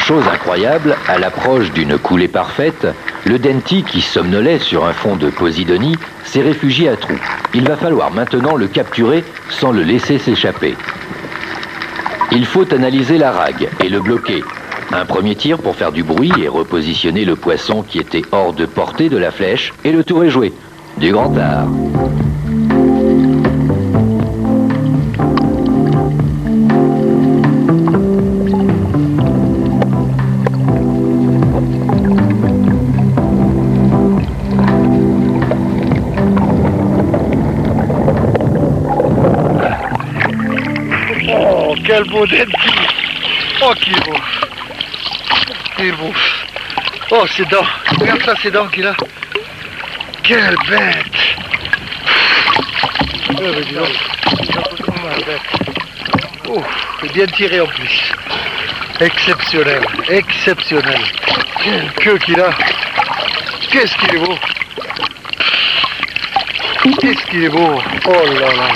Chose incroyable, à l'approche d'une coulée parfaite, le Denty, qui somnolait sur un fond de Posidonie, s'est réfugié à trous. Il va falloir maintenant le capturer sans le laisser s'échapper. Il faut analyser la rague et le bloquer. Un premier tir pour faire du bruit et repositionner le poisson qui était hors de portée de la flèche, et le tour est joué. Du grand art. Oh, quel beau Denty! Oh, qu'il est beau! Il est beau! Oh, ses dents! Regarde ça, ses dents qu'il a! Quelle bête! Oh, c'est bien tiré en plus! Exceptionnel! Exceptionnel! Quelle queue qu'il a! Qu'est-ce qu'il est beau! Qu'est-ce qu'il est beau! Oh là là là!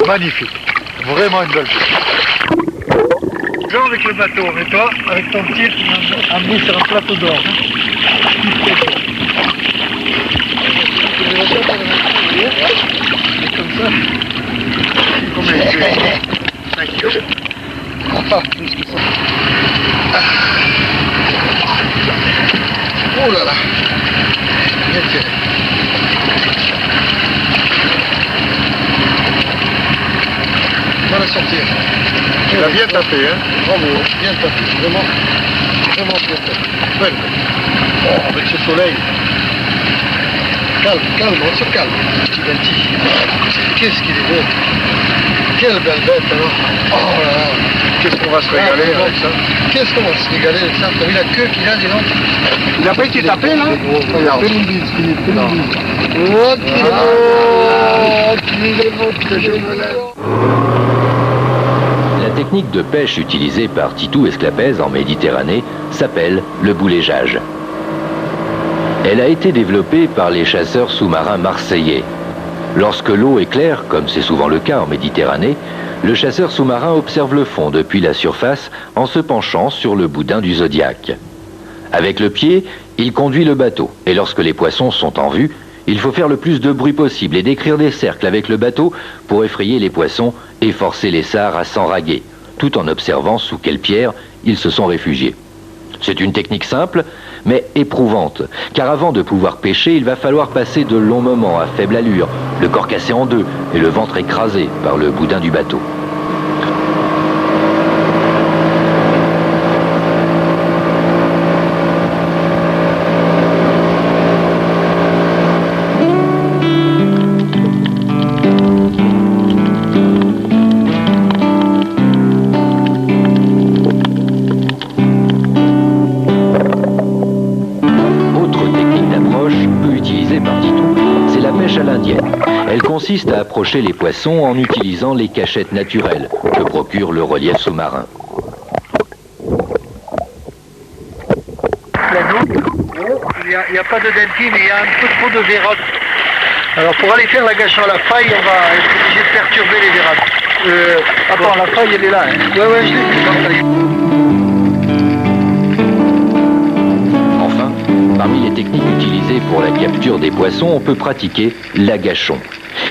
Magnifique, vraiment une belle vue. Jean avec le bateau, mais toi, avec ton tir, tu m'as amené sur un plateau d'or. Comme ça. Combien il fait 5 kilos. Ah, plus que ça. Oh là là. Bien tiré. On va la sortir. Il a bien tapé, hein? Bravo, bien tapé, vraiment bien tapé. Belle. Oh, avec ce soleil. Calme, calme, on se calme. Petit Denty. Qu'est-ce qu'il est beau. Quelle belle bête, alors. Oh là là. Qu'est-ce qu'on va se régaler avec ça? Qu'est-ce qu'on va se régaler avec ça? T'as vu la queue qu'il a, dis donc? Il n'a pas été tapé, là? Regarde. Fais une bise, fais une bise. Oh, qu'il est beau. Qu'il est beau, que je me lève. La technique de pêche utilisée par Titou Esclapez en Méditerranée s'appelle le boulégeage. Elle a été développée par les chasseurs sous-marins marseillais. Lorsque l'eau est claire, comme c'est souvent le cas en Méditerranée, le chasseur sous-marin observe le fond depuis la surface en se penchant sur le boudin du Zodiac. Avec le pied, il conduit le bateau, et lorsque les poissons sont en vue, il faut faire le plus de bruit possible et décrire des cercles avec le bateau pour effrayer les poissons et forcer les sards à s'enraguer, tout en observant sous quelle pierre ils se sont réfugiés. C'est une technique simple, mais éprouvante, car avant de pouvoir pêcher, il va falloir passer de longs moments à faible allure, le corps cassé en deux et le ventre écrasé par le boudin du bateau. Elle consiste à approcher les poissons en utilisant les cachettes naturelles que procure le relief sous-marin. Il n'y a pas de Denty, mais il y a un peu trop de vérades. Alors pour aller faire l'agachant à la faille, on va être obligé de perturber les vérades. Attends, la faille elle est là. Hein. Ouais, je l'ai vu. Enfin, parmi les techniques utilisées pour la capture des poissons, on peut pratiquer l'agachon.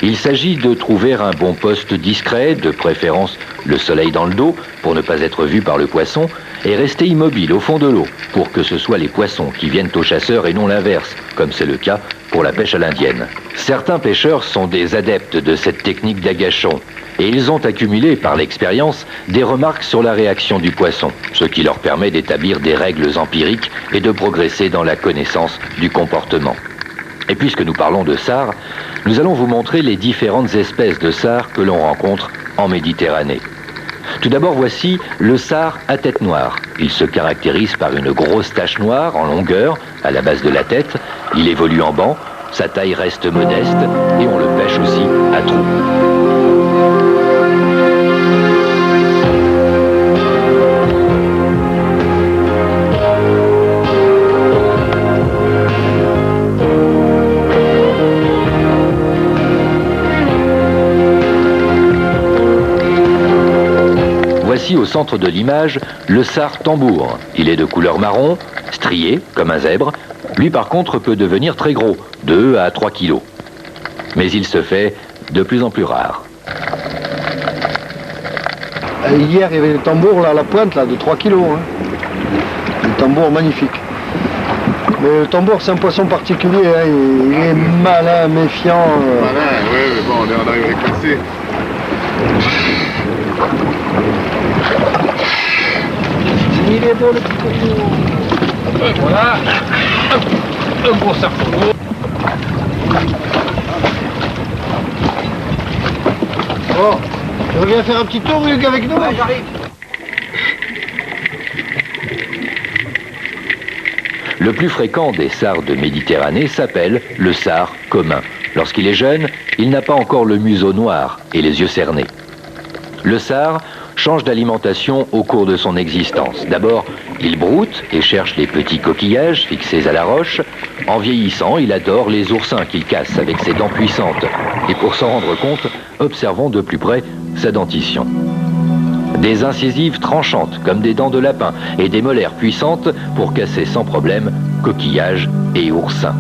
Il s'agit de trouver un bon poste discret, de préférence le soleil dans le dos, pour ne pas être vu par le poisson, et rester immobile au fond de l'eau, pour que ce soit les poissons qui viennent aux chasseurs et non l'inverse, comme c'est le cas pour la pêche à l'indienne. Certains pêcheurs sont des adeptes de cette technique d'agachon, et ils ont accumulé par l'expérience des remarques sur la réaction du poisson, ce qui leur permet d'établir des règles empiriques et de progresser dans la connaissance du comportement. Et puisque nous parlons de sards, nous allons vous montrer les différentes espèces de sards que l'on rencontre en Méditerranée. Tout d'abord, voici le sard à tête noire. Il se caractérise par une grosse tache noire en longueur à la base de la tête. Il évolue en banc, sa taille reste modeste et on le pêche aussi à trous. Voici au centre de l'image le sard tambour. Il est de couleur marron, strié comme un zèbre. Lui par contre peut devenir très gros, 2 à 3 kilos. Mais il se fait de plus en plus rare. Hier, il y avait le tambour là, à la pointe là, de 3 kilos. Hein. Un tambour magnifique. Mais le tambour, c'est un poisson particulier. Hein. Il est malin, méfiant. Malin, oui, mais bon, on arrive à les classer. Il est beau le petit coco. Voilà, un gros sard pour nous. Bon, tu reviens faire un petit tour, Hugues, avec nous? Ouais, j'arrive. Le plus fréquent des sards de Méditerranée s'appelle le sard commun. Lorsqu'il est jeune, il n'a pas encore le museau noir et les yeux cernés. Le sard change d'alimentation au cours de son existence. D'abord, il broute et cherche les petits coquillages fixés à la roche. En vieillissant, il adore les oursins qu'il casse avec ses dents puissantes. Et pour s'en rendre compte, observons de plus près sa dentition. Des incisives tranchantes comme des dents de lapin et des molaires puissantes pour casser sans problème coquillages et oursins.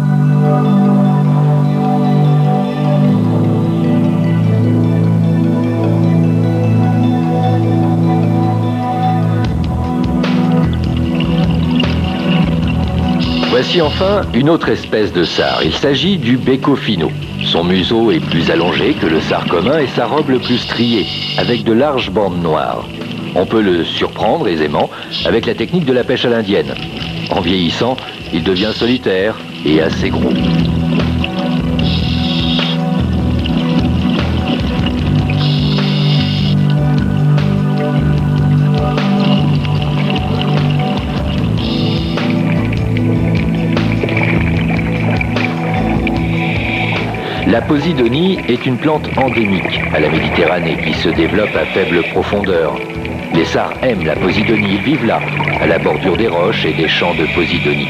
Voici enfin une autre espèce de sard. Il s'agit du becco fino. Son museau est plus allongé que le sard commun et sa robe le plus striée, avec de larges bandes noires. On peut le surprendre aisément avec la technique de la pêche à l'indienne. En vieillissant, il devient solitaire et assez gros. La posidonie est une plante endémique à la Méditerranée qui se développe à faible profondeur. Les sards aiment la posidonie, ils vivent là, à la bordure des roches et des champs de posidonie.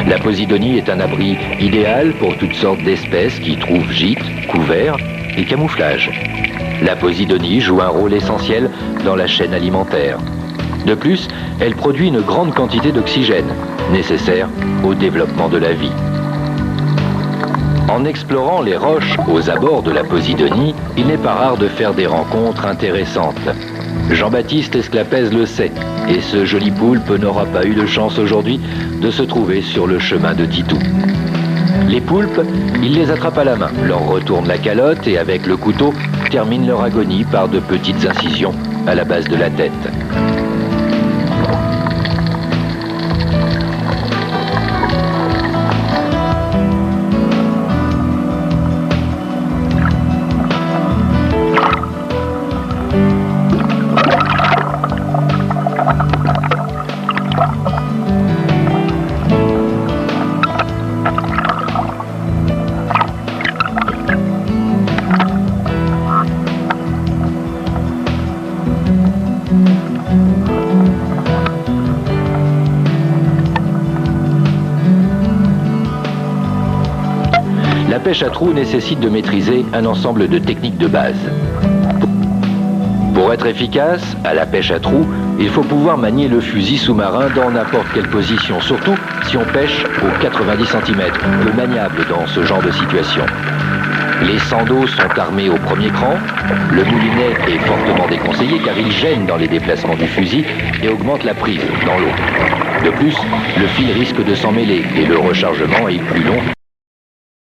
La posidonie est un abri idéal pour toutes sortes d'espèces qui trouvent gîte, couvert et camouflage. La posidonie joue un rôle essentiel dans la chaîne alimentaire. De plus, elle produit une grande quantité d'oxygène, nécessaire au développement de la vie. En explorant les roches aux abords de la Posidonie, il n'est pas rare de faire des rencontres intéressantes. Jean-Baptiste Esclapez le sait, et ce joli poulpe n'aura pas eu de chance aujourd'hui de se trouver sur le chemin de Titou. Les poulpes, il les attrape à la main, leur retourne la calotte et avec le couteau termine leur agonie par de petites incisions à la base de la tête. La pêche à trous nécessite de maîtriser un ensemble de techniques de base. Pour être efficace à la pêche à trous, il faut pouvoir manier le fusil sous-marin dans n'importe quelle position, surtout si on pêche aux 90 cm, peu maniable dans ce genre de situation. Les sandos sont armés au premier cran, le moulinet est fortement déconseillé car il gêne dans les déplacements du fusil et augmente la prise dans l'eau. De plus, le fil risque de s'en mêler et le rechargement est plus long